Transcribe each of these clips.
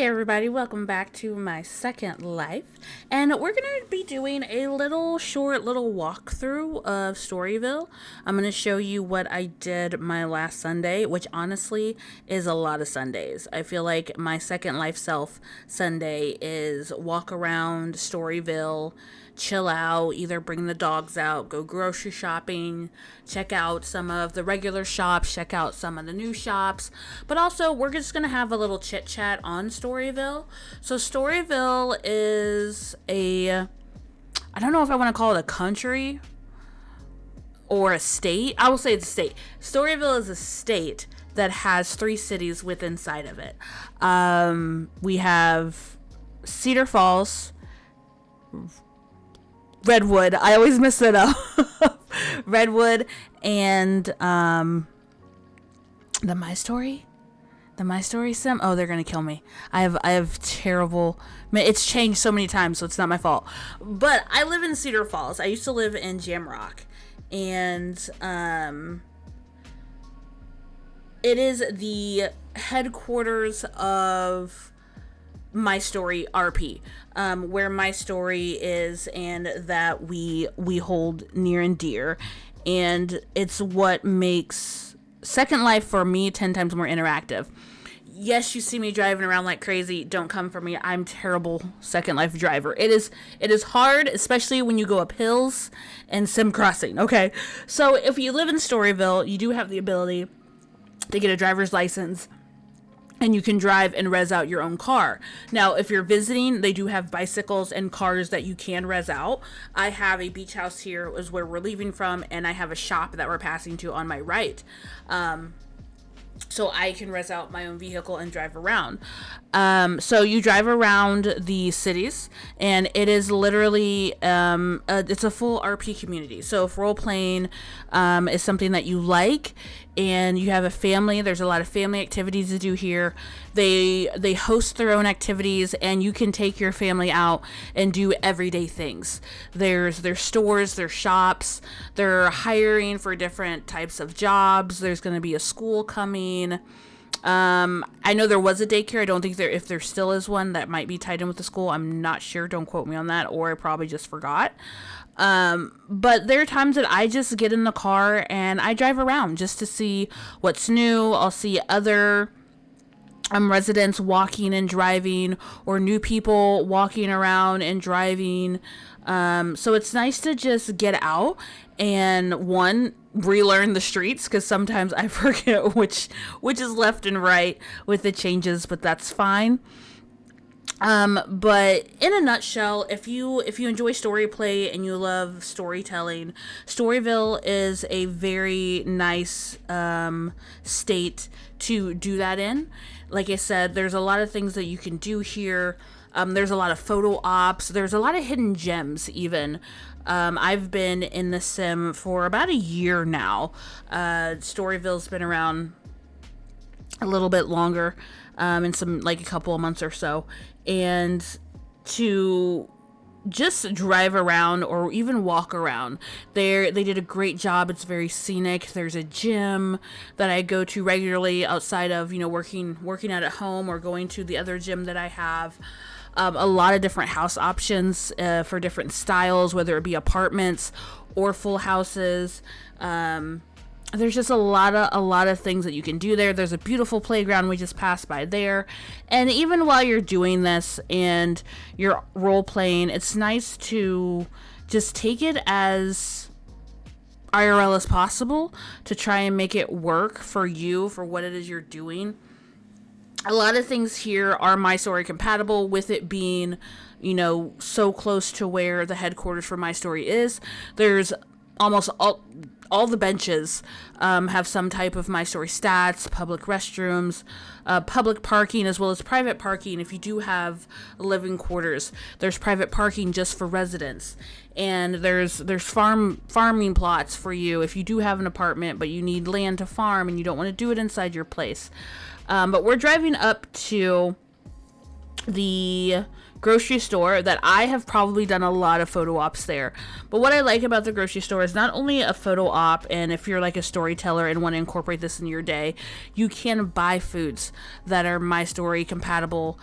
everybody, welcome back to my second life, and we're going to be doing a short walkthrough of Storyville. I'm going to show you what I did my last Sunday, which honestly is a lot of Sundays. I feel like my second life self Sunday is walk around Storyville, chill out, either bring the dogs out, go grocery shopping, check out some of the regular shops, check out some of the new shops, but also we're just going to have a little chit chat on Storyville. So Storyville is I don't know if I want to call it a country or a state. I will say it's a state. Storyville is a state that has 3 cities within inside of it. We have Cedar Falls, Redwood. I always mess it up. Redwood and the Mystory. The Mystory sim. Oh, they're gonna kill me. I have terrible. It's changed so many times, so it's not my fault. But I live in Cedar Falls. I used to live in Jamrock, and it is the headquarters of Mystory RP, where Mystory is, and that we hold near and dear, and it's what makes Second Life for me 10 times more interactive. Yes, you see me driving around like crazy. Don't come for me. I'm terrible Second Life driver. It is hard, especially when you go up hills and sim crossing. Okay, so if you live in Storyville, you do have the ability to get a driver's license, and you can drive and res out your own car. Now, if you're visiting, they do have bicycles and cars that you can res out. I have a beach house here, is where we're leaving from, and I have a shop that we're passing to on my right. So I can res out my own vehicle and drive around. So you drive around the cities, and it is literally, it's a full RP community. So if role-playing is something that you like, and you have a family, there's a lot of family activities to do here. They host their own activities, and you can take your family out and do everyday things. There's stores, there's shops, they're hiring for different types of jobs. There's going to be a school coming. I know there was a daycare. I don't think if there still is one that might be tied in with the school. I'm not sure. Don't quote me on that, or I probably just forgot. But there are times that I just get in the car and I drive around just to see what's new. I'll see other residents walking and driving, or new people walking around and driving. So it's nice to just get out and relearn the streets, because sometimes I forget which is left and right with the changes, but that's fine. But in a nutshell, if you enjoy story play and you love storytelling, Storyville is a very nice state to do that in. Like I said, there's a lot of things that you can do here. There's a lot of photo ops. There's a lot of hidden gems even. I've been in the sim for about a year now. Storyville's been around a little bit longer, in some, like, a couple of months or so. And to just drive around or even walk around, they did a great job. It's very scenic. There's a gym that I go to regularly outside of, working out at home or going to the other gym that I have. A lot of different house options for different styles, whether it be apartments or full houses. There's just a lot of things that you can do there. There's a beautiful playground we just passed by there. And even while you're doing this and you're role playing, it's nice to just take it as IRL as possible to try and make it work for you, for what it is you're doing. A lot of things here are Mystory compatible, with it being, so close to where the headquarters for Mystory is. There's almost all the benches have some type of Mystory stats, public restrooms, public parking, as well as private parking. If you do have living quarters, there's private parking just for residents. And there's farming plots for you if you do have an apartment, but you need land to farm and you don't want to do it inside your place. But we're driving up to the grocery store that I have probably done a lot of photo ops there. But what I like about the grocery store is not only a photo op, and if you're like a storyteller and want to incorporate this in your day, you can buy foods that are My Story compatible,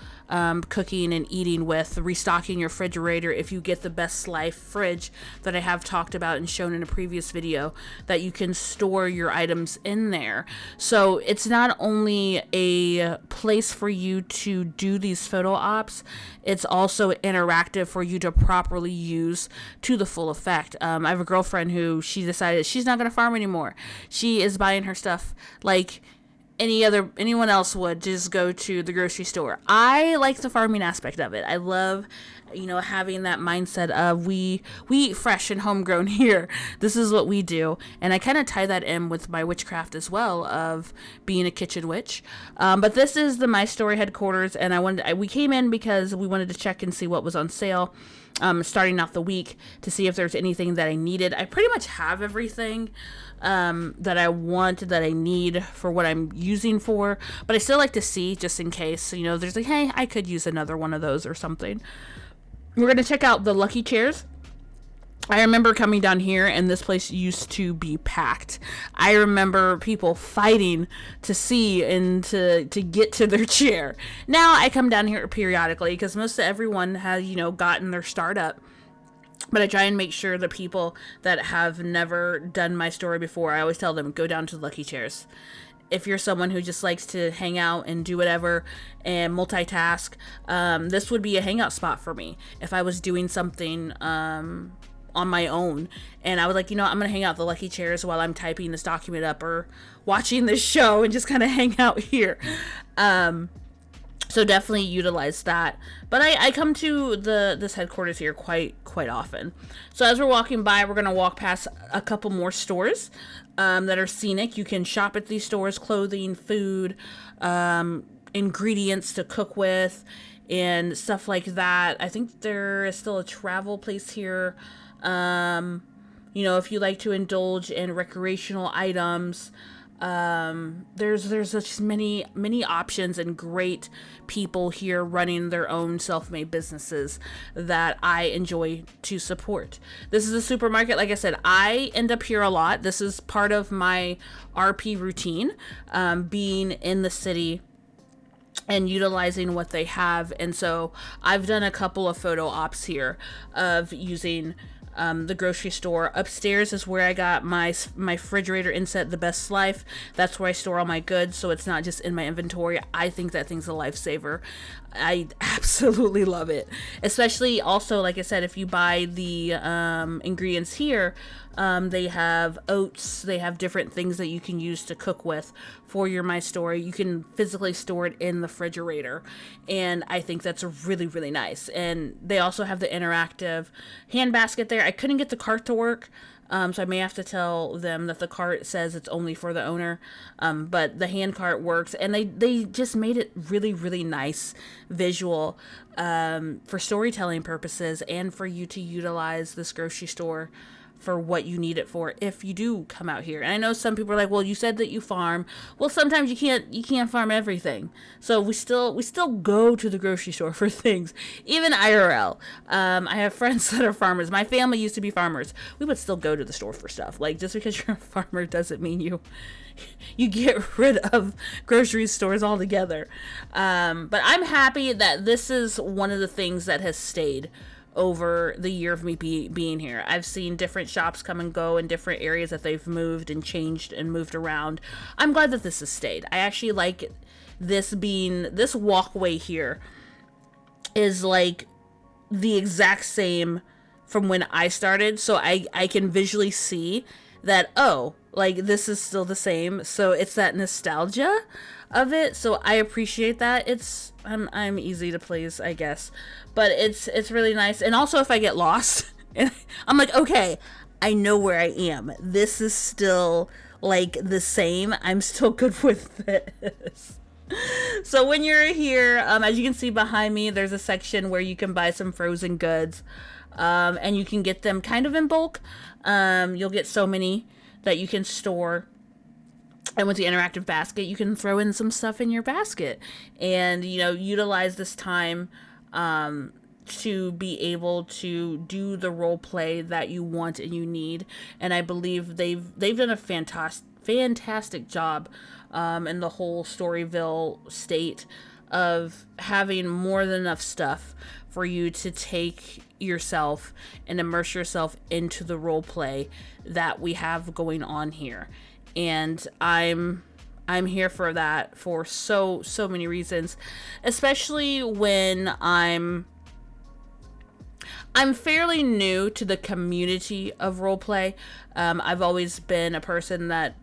cooking and eating with, restocking your refrigerator if you get the Best Life fridge that I have talked about and shown in a previous video, that you can store your items in there. So it's not only a place for you to do these photo ops, it's also interactive for you to properly use to the full effect. I have a girlfriend who she decided she's not going to farm anymore. She is buying her stuff like anyone else would, just go to the grocery store. I like the farming aspect of it. I love, having that mindset of we eat fresh and homegrown here. This is what we do. And I kind of tie that in with my witchcraft as well, of being a kitchen witch. But this is the My Story headquarters, and we came in because we wanted to check and see what was on sale. Starting off the week, to see if there's anything that I needed. I pretty much have everything that I want, that I need for what I'm using for, but I still like to see, just in case, there's like, hey, I could use another one of those or something. We're going to check out the Lucky Chairs. I remember coming down here and this place used to be packed. I remember people fighting to see and to get to their chair. Now I come down here periodically because most of everyone has, gotten their start up. But I try and make sure the people that have never done My Story before, I always tell them, go down to the Lucky Chairs. If you're someone who just likes to hang out and do whatever and multitask, this would be a hangout spot for me. If I was doing something on my own and I was like, I'm gonna hang out at the Lucky Chairs while I'm typing this document up or watching this show and just kind of hang out here. So definitely utilize that. But I come to this headquarters here quite often. So as we're walking by, we're gonna walk past a couple more stores that are scenic. You can shop at these stores: clothing, food, ingredients to cook with, and stuff like that. I think there is still a travel place here. If you like to indulge in recreational items, there's just many options and great people here running their own self-made businesses that I enjoy to support. This is a supermarket. Like I said, I end up here a lot. This is part of my RP routine, being in the city and utilizing what they have. And so I've done a couple of photo ops here of using the grocery store. Upstairs is where I got my refrigerator inset, the Best Life. That's where I store all my goods, so it's not just in my inventory. I think that thing's a lifesaver. I absolutely love it. Especially also, like I said, if you buy the ingredients here, they have oats, they have different things that you can use to cook with for your My Story. You can physically store it in the refrigerator, and I think that's really, really nice. And they also have the interactive hand basket there. I couldn't get the cart to work, so I may have to tell them that the cart says it's only for the owner, but the hand cart works, and they just made it really, really nice visual for storytelling purposes, and for you to utilize this grocery store for what you need it for if you do come out here. And I know some people are like, well, you said that you farm. Well, sometimes you can't farm everything. So we still go to the grocery store for things, even IRL. I have friends that are farmers. My family used to be farmers. We would still go to the store for stuff. Like, just because you're a farmer doesn't mean you get rid of grocery stores altogether. But I'm happy that this is one of the things that has stayed over the year of me being here. I've seen different shops come and go in different areas that they've moved and changed and moved around. I'm glad that this has stayed. I actually like this walkway here is like the exact same from when I started, so I can visually see that, like, this is still the same. So it's that nostalgia of it, so I appreciate that. I'm easy to please, I guess, but it's really nice. And also, if I get lost and I'm like, okay, I know where I am, this is still like the same, I'm still good with this. So when you're here, as you can see behind me, there's a section where you can buy some frozen goods, and you can get them kind of in bulk. You'll get so many that you can store. And with the interactive basket, you can throw in some stuff in your basket and, utilize this time to be able to do the role play that you want and you need. And I believe they've done a fantastic job in the whole Storyville state of having more than enough stuff for you to take yourself and immerse yourself into the role play that we have going on here. And I'm here for that for so many reasons, especially when I'm fairly new to the community of roleplay. I've always been a person that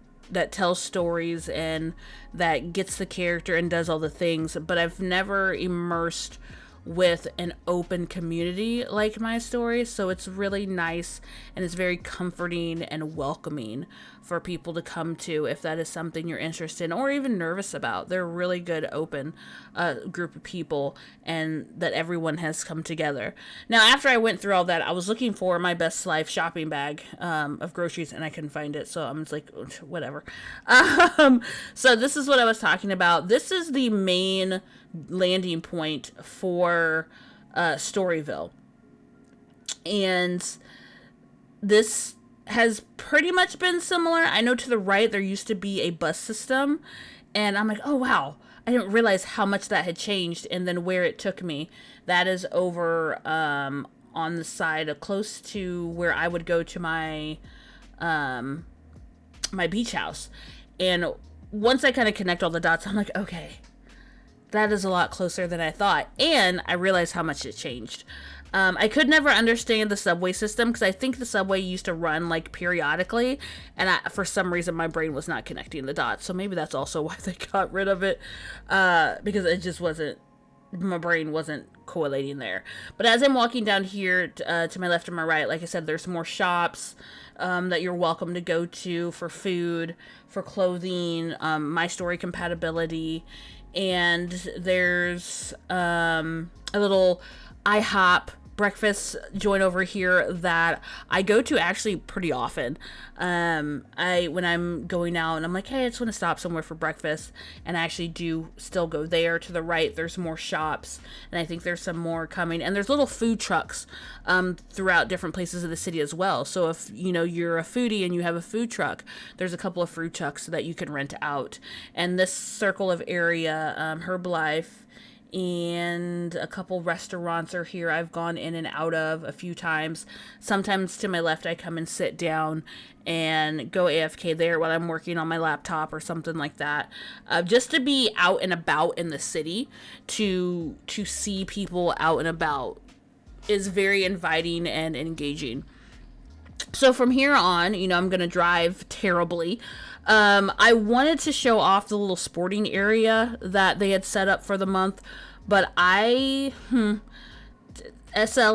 tells stories and that gets the character and does all the things, but I've never immersed with an open community like my story. So it's really nice and it's very comforting and welcoming for people to come to if that is something you're interested in or even nervous about. They're a really good open group of people, and that everyone has come together. Now, after I went through all that, I was looking for my Best Life shopping bag of groceries, and I couldn't find it, so I'm just like, whatever. So this is what I was talking about. This is the main landing point for Storyville, and this has pretty much been similar. I know to the right there used to be a bus system, and I'm like, oh wow, I didn't realize how much that had changed. And then where it took me, that is over on the side close to where I would go to my my beach house. And once I kind of connect all the dots, I'm like, okay, that is a lot closer than I thought. And I realized how much it changed. I could never understand the subway system because I think the subway used to run like periodically, and for some reason my brain was not connecting the dots. So maybe that's also why they got rid of it, because it just wasn't, my brain wasn't collating there. But as I'm walking down here to my left and my right, like I said, there's more shops that you're welcome to go to for food, for clothing, my story compatibility, and there's a little IHOP breakfast joint over here that I go to actually pretty often. When I'm going out and I'm like, hey, I just want to stop somewhere for breakfast, and I actually do still go there. To the right there's more shops, and I think there's some more coming, and there's little food trucks throughout different places of the city as well. So if you're a foodie and you have a food truck, there's a couple of food trucks that you can rent out. And this circle of area, Herbalife and a couple restaurants are here I've gone in and out of a few times. Sometimes to my left I come and sit down and go AFK there while I'm working on my laptop or something like that, just to be out and about in the city. To see people out and about is very inviting and engaging. So from here on, I'm gonna drive terribly. I wanted to show off the little sporting area that they had set up for the month, but SL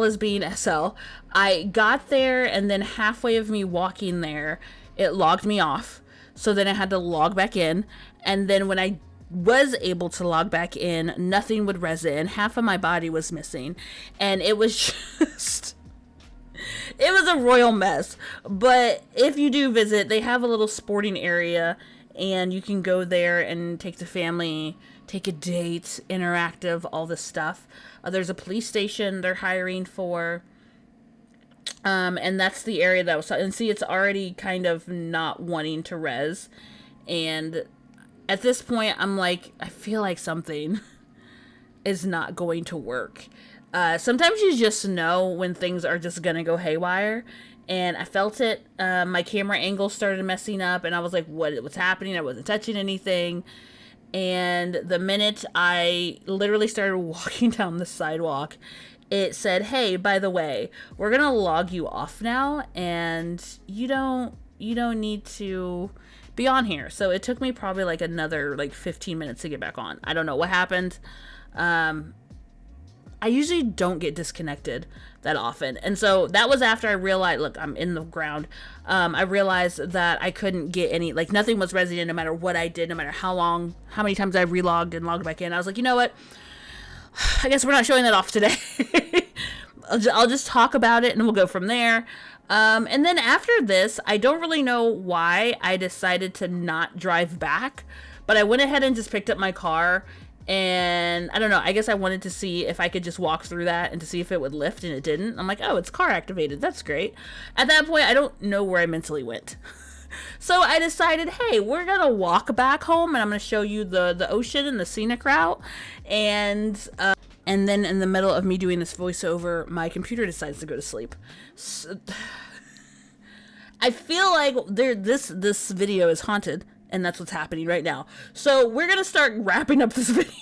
is being SL. I got there, and then halfway of me walking there, it logged me off. So then I had to log back in, and then when I was able to log back in, nothing would res in. Half of my body was missing, and it was just... it was a royal mess. But if you do visit, they have a little sporting area, and you can go there and take the family, take a date, interactive, all this stuff. There's a police station they're hiring for, and that's the area that was. And see, it's already kind of not wanting to res, and at this point, I'm like, I feel like something is not going to work. Sometimes you just know when things are just gonna go haywire, and I felt it. My camera angle started messing up, and I was like, what's happening? I wasn't touching anything, and the minute I literally started walking down the sidewalk, it said, hey, by the way, we're gonna log you off now, and you don't need to be on here. So it took me probably like another 15 minutes to get back on. I don't know what happened. I usually don't get disconnected that often. And so that was after I realized, look, I'm in the ground. I realized that I couldn't get any, nothing was resident no matter what I did, no matter how many times I relogged and logged back in. I was like, you know what? I guess we're not showing that off today. I'll just talk about it and we'll go from there. And then after this, I don't really know why I decided to not drive back, but I went ahead and just picked up my car And I don't know, I guess I wanted to see if I could just walk through that and to see if it would lift, and it didn't. I'm like, oh, it's car activated. That's great. At that point, I don't know where I mentally went. So I decided, hey, we're going to walk back home, and I'm going to show you the ocean and the scenic route. And then in the middle of me doing this voiceover, my computer decides to go to sleep. So, I feel like this video is haunted, and that's what's happening right now. So we're going to start wrapping up this video.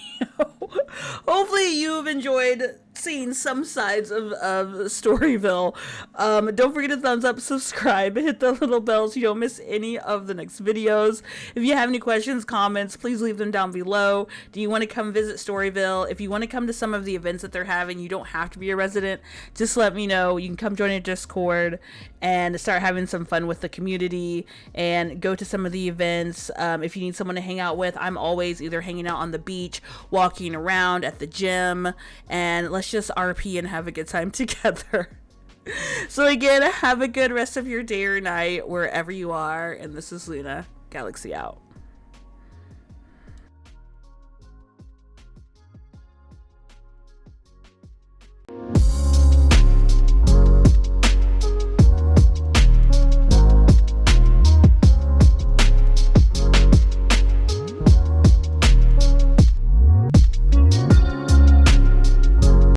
Hopefully you've enjoyed seeing some sides of Storyville. Don't forget to thumbs up, subscribe, hit the little bell so you don't miss any of the next videos. If you have any questions, comments, please leave them down below. Do you want to come visit Storyville? If you want to come to some of the events that they're having, you don't have to be a resident. Just let me know. You can come join a Discord and start having some fun with the community and go to some of the events. If you need someone to hang out with, I'm always either hanging out on the beach, walking around at the gym, and let's just RP and have a good time together. So again, have a good rest of your day or night wherever you are, and this is Lunagalaxy out.